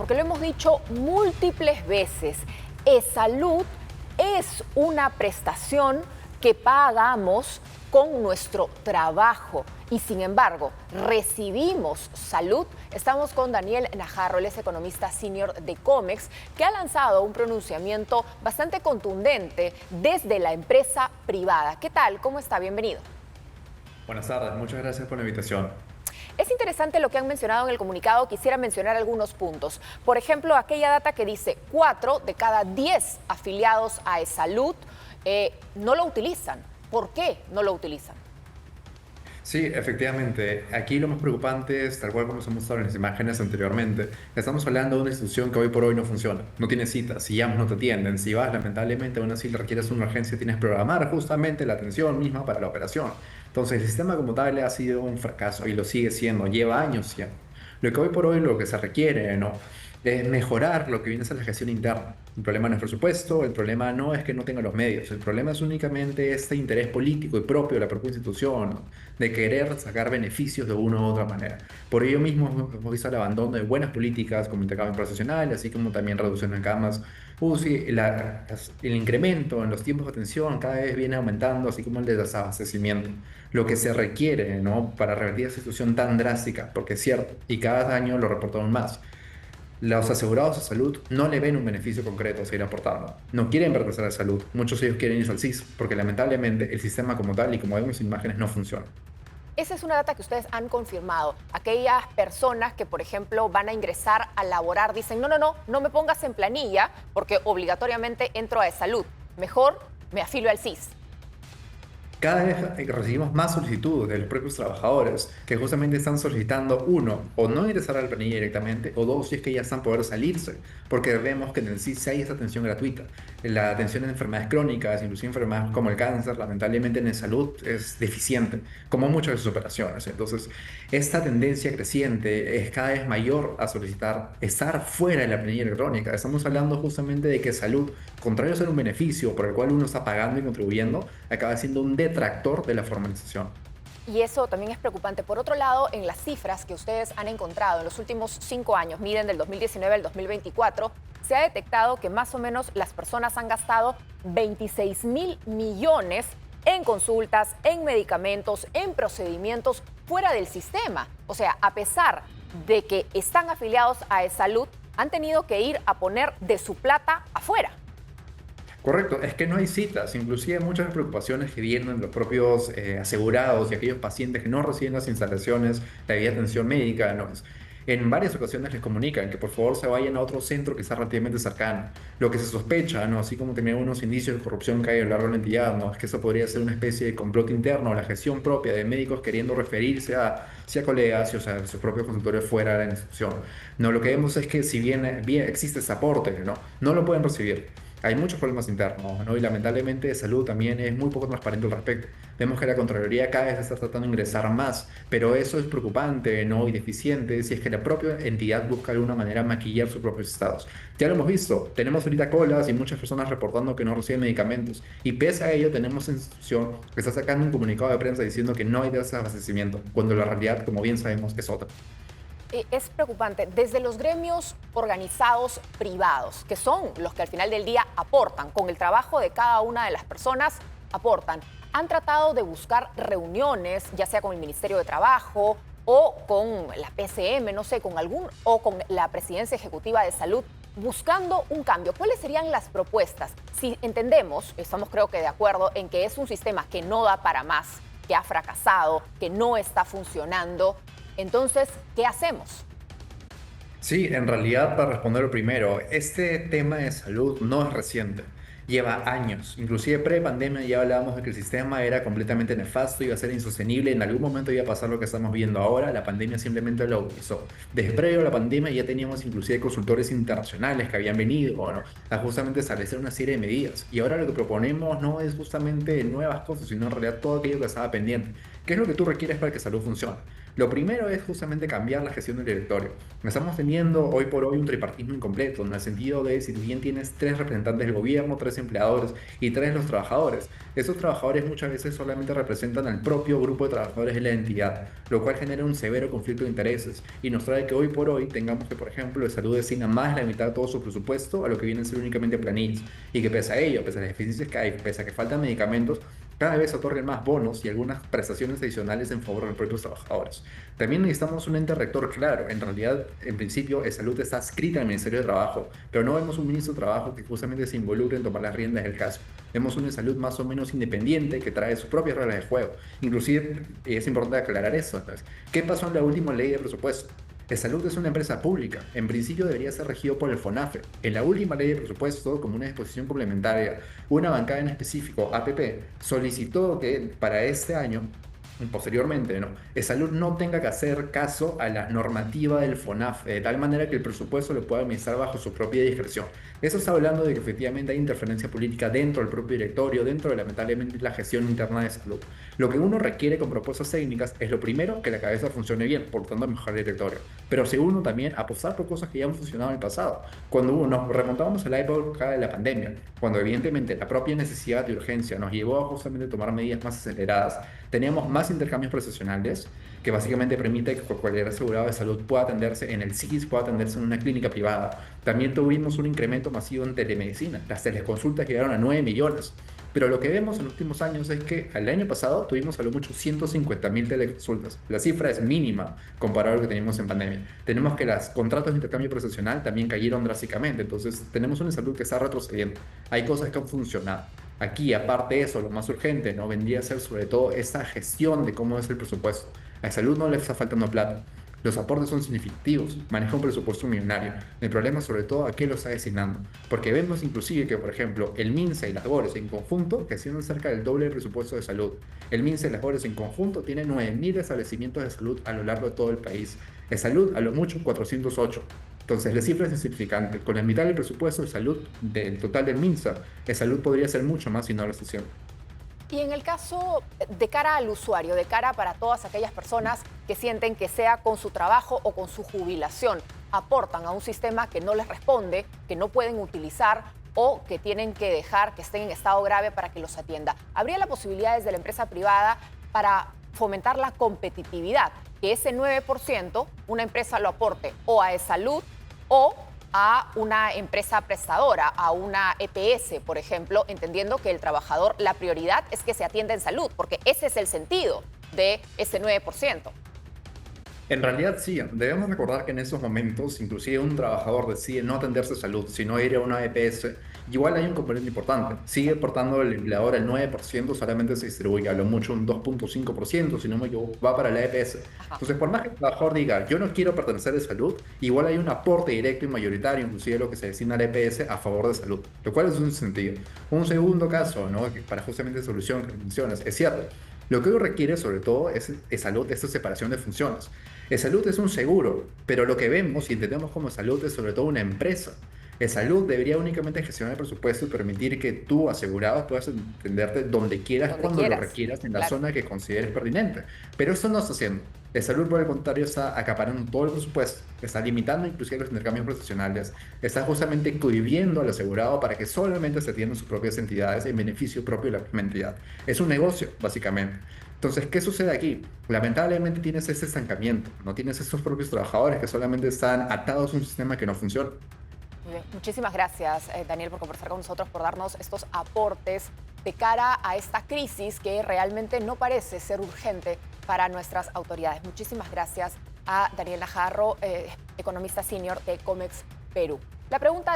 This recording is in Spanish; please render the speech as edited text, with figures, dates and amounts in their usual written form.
porque lo hemos dicho múltiples veces, salud es una prestación que pagamos con nuestro trabajo y sin embargo recibimos salud. Estamos con Daniel Najarro, él es economista senior de Comex, que ha lanzado un pronunciamiento bastante contundente desde la empresa privada. ¿Qué tal? ¿Cómo está? Bienvenido. Buenas tardes, muchas gracias por la invitación. Es interesante lo que han mencionado en el comunicado. Quisiera mencionar algunos puntos. Por ejemplo, aquella data que dice 4 de cada 10 afiliados a eSalud no lo utilizan. ¿Por qué no lo utilizan? Sí, efectivamente, aquí lo más preocupante es, tal cual como se ha mostrado en las imágenes anteriormente, estamos hablando de una institución que hoy por hoy no funciona, no tiene citas, si llamas no te atienden, si vas lamentablemente a una cita requieres una urgencia, tienes que programar justamente la atención misma para la operación. Entonces el sistema como tal ha sido un fracaso y lo sigue siendo, lleva años ya. Lo que hoy por hoy lo que se requiere, ¿no? Es mejorar lo que viene a ser la gestión interna. El problema no es presupuesto, el problema no es que no tenga los medios, el problema es únicamente este interés político y propio de la propia institución, ¿no? De querer sacar beneficios de una u otra manera. Por ello mismo hemos visto el abandono de buenas políticas como intercambio profesional, así como también reducción en camas UCI, el incremento en los tiempos de atención cada vez viene aumentando, así como el desabastecimiento. Lo que se requiere, ¿no? Para revertir esa situación tan drástica, porque es cierto, y cada año lo reportamos más. Los asegurados de salud no le ven un beneficio concreto a seguir aportando. No quieren pertenecer a la salud. Muchos de ellos quieren irse al SIS, porque lamentablemente el sistema como tal y como vemos en imágenes no funciona. Esa es una data que ustedes han confirmado. Aquellas personas que, por ejemplo, van a ingresar a laborar dicen, no me pongas en planilla porque obligatoriamente entro a salud. Mejor me afilio al SIS. Cada vez recibimos más solicitudes de los propios trabajadores que justamente están solicitando, uno, o no ingresar a la planilla directamente, o dos, si es que ya están poder salirse, porque vemos que en el SIS hay esa atención gratuita. La atención en enfermedades crónicas, inclusive enfermedades como el cáncer, lamentablemente en salud es deficiente, como muchas de sus operaciones. Entonces, esta tendencia creciente es cada vez mayor a solicitar estar fuera de la planilla electrónica. Estamos hablando justamente de que salud, contrario a ser un beneficio por el cual uno está pagando y contribuyendo, acaba siendo un detractor de la formalización. Y eso también es preocupante. Por otro lado, en las cifras que ustedes han encontrado en los últimos 5 años, miren del 2019 al 2024, se ha detectado que más o menos las personas han gastado 26.000 millones en consultas, en medicamentos, en procedimientos fuera del sistema. O sea, a pesar de que están afiliados a eSalud, han tenido que ir a poner de su plata afuera. Correcto, es que no hay citas, inclusive muchas preocupaciones que vienen de los propios asegurados y aquellos pacientes que no reciben las instalaciones, la debida atención médica, ¿no? En varias ocasiones les comunican que por favor se vayan a otro centro que está relativamente cercano. Lo que se sospecha, ¿no? Así como también unos indicios de corrupción que hay a lo largo de la entidad, ¿no? Es que eso podría ser una especie de complot interno, la gestión propia de médicos queriendo referirse a, si a colegas o sea, a sus propios consultorios fuera de la institución. No, lo que vemos es que si bien existe ese aporte, no lo pueden recibir. Hay muchos problemas internos, ¿no? Y lamentablemente de salud también es muy poco transparente al respecto. Vemos que la Contraloría cada vez está tratando de ingresar más, pero eso es preocupante, ¿no? Y deficiente si es que la propia entidad busca de alguna manera maquillar sus propios estados. Ya lo hemos visto, tenemos ahorita colas y muchas personas reportando que no reciben medicamentos. Y pese a ello tenemos una institución que está sacando un comunicado de prensa diciendo que no hay desabastecimiento, cuando la realidad, como bien sabemos, es otra. Es preocupante. Desde los gremios organizados privados, que son los que al final del día aportan, con el trabajo de cada una de las personas, aportan, han tratado de buscar reuniones, ya sea con el Ministerio de Trabajo o con la PCM, no sé, con algún, o con la Presidencia Ejecutiva de Salud, buscando un cambio. ¿Cuáles serían las propuestas? Si entendemos, estamos creo que de acuerdo en que es un sistema que no da para más, que ha fracasado, que no está funcionando. Entonces, ¿qué hacemos? Sí, en realidad, para responder lo primero, este tema de salud no es reciente, lleva años. Inclusive pre-pandemia ya hablábamos de que el sistema era completamente nefasto, iba a ser insostenible, en algún momento iba a pasar lo que estamos viendo ahora, la pandemia simplemente lo hizo. Desde previo a la pandemia ya teníamos inclusive consultores internacionales que habían venido, bueno, a justamente establecer una serie de medidas. Y ahora lo que proponemos no es justamente nuevas cosas, sino en realidad todo aquello que estaba pendiente. ¿Qué es lo que tú requieres para que salud funcione? Lo primero es justamente cambiar la gestión del directorio. Estamos teniendo hoy por hoy un tripartismo incompleto, en el sentido de si bien tienes tres representantes del gobierno, tres empleadores y tres los trabajadores, esos trabajadores muchas veces solamente representan al propio grupo de trabajadores de la entidad, lo cual genera un severo conflicto de intereses y nos trae que hoy por hoy tengamos que, por ejemplo, de salud destina más de la mitad de todo su presupuesto a lo que vienen a ser únicamente planillas y que pese a ello, pese a las deficiencias que hay, pese a que faltan medicamentos, cada vez otorguen más bonos y algunas prestaciones adicionales en favor de los propios trabajadores. También necesitamos un ente rector claro. En realidad, en principio, salud está adscrita al Ministerio de Trabajo, pero no vemos un ministro de Trabajo que justamente se involucre en tomar las riendas del caso. Vemos una salud más o menos independiente que trae sus propias reglas de juego. Inclusive, es importante aclarar eso. Entonces, ¿qué pasó en la última ley de presupuesto? Salud es una empresa pública. En principio debería ser regido por el FONAFE. En la última ley de presupuesto, como una disposición complementaria, una bancada en específico, APP, solicitó que para este año, posteriormente, ¿no? Salud no tenga que hacer caso a la normativa del FONAFE, de tal manera que el presupuesto lo pueda administrar bajo su propia discreción. Eso está hablando de que efectivamente hay interferencia política dentro del propio directorio, dentro de lamentablemente la gestión interna de salud. Lo que uno requiere con propuestas técnicas es lo primero, que la cabeza funcione bien, por lo tanto mejorar el directorio. Pero segundo, también apostar por cosas que ya han funcionado en el pasado. Cuando nos remontamos a la época de la pandemia, cuando evidentemente la propia necesidad de urgencia nos llevó a justamente tomar medidas más aceleradas, teníamos más intercambios profesionales, que básicamente permite que cualquier asegurado de salud pueda atenderse en el SIGIS, pueda atenderse en una clínica privada. También tuvimos un incremento masivo en telemedicina. Las teleconsultas llegaron a 9 millones. Pero lo que vemos en los últimos años es que el año pasado tuvimos a lo mucho 150.000 teleconsultas. La cifra es mínima comparado a lo que teníamos en pandemia. Tenemos que los contratos de intercambio profesional también cayeron drásticamente. Entonces tenemos una salud que está retrocediendo. Hay cosas que han funcionado. Aquí, aparte de eso, lo más urgente, ¿no? Vendría a ser sobre todo esta gestión de cómo es el presupuesto. A la salud no le está faltando plata. Los aportes son significativos, maneja un presupuesto millonario. El problema sobre todo a qué lo está destinando. Porque vemos inclusive que, por ejemplo, el MINSA y las GORES en conjunto gestionan cerca del doble del presupuesto de salud. El MINSA y las GORES en conjunto tienen 9.000 establecimientos de salud a lo largo de todo el país. De salud, a lo mucho, 408. Entonces, la cifra es insignificante. Con la mitad del presupuesto de salud del total del MINSA, de salud podría ser mucho más si no lo está haciendo. Y en el caso de cara al usuario, de cara para todas aquellas personas que sienten que sea con su trabajo o con su jubilación, aportan a un sistema que no les responde, que no pueden utilizar o que tienen que dejar que estén en estado grave para que los atienda. ¿Habría la posibilidad desde la empresa privada para fomentar la competitividad? Que ese 9% una empresa lo aporte o a salud o a una empresa prestadora, a una EPS, por ejemplo, entendiendo que el trabajador, la prioridad es que se atienda en salud, porque ese es el sentido de ese 9%. En realidad sí, debemos recordar que en esos momentos, inclusive un trabajador decide no atenderse a salud, sino ir a una EPS, igual hay un componente importante. Sigue aportando el empleador el 9%, solamente se distribuye a lo mucho un 2.5%, si no me equivoco, va para la EPS. Entonces, por más que el trabajador diga, yo no quiero pertenecer a salud, igual hay un aporte directo y mayoritario, inclusive lo que se destina a la EPS a favor de salud, lo cual es un sentido. Un segundo caso, ¿no? Que para justamente solución que mencionas, es cierto. Lo que hoy requiere sobre todo es salud, esta separación de funciones. Salud es un seguro, pero lo que vemos y entendemos como salud es sobre todo una empresa. Salud debería únicamente gestionar el presupuesto y permitir que tú, asegurado, puedas atenderte donde quieras, cuando lo requieras, en la zona que consideres pertinente. Pero eso no está haciendo. Salud, por el contrario, está acaparando todo el presupuesto, está limitando inclusive los intercambios profesionales, está justamente cohibiendo al asegurado para que solamente se atiendan sus propias entidades en beneficio propio de la misma entidad. Es un negocio, básicamente. Entonces, ¿qué sucede aquí? Lamentablemente tienes ese estancamiento, no tienes esos propios trabajadores que solamente están atados a un sistema que no funciona. Muy bien. Muchísimas gracias, Daniel, por conversar con nosotros, por darnos estos aportes de cara a esta crisis que realmente no parece ser urgente para nuestras autoridades. Muchísimas gracias a Daniel Najarro, economista senior de Comex Perú. La pregunta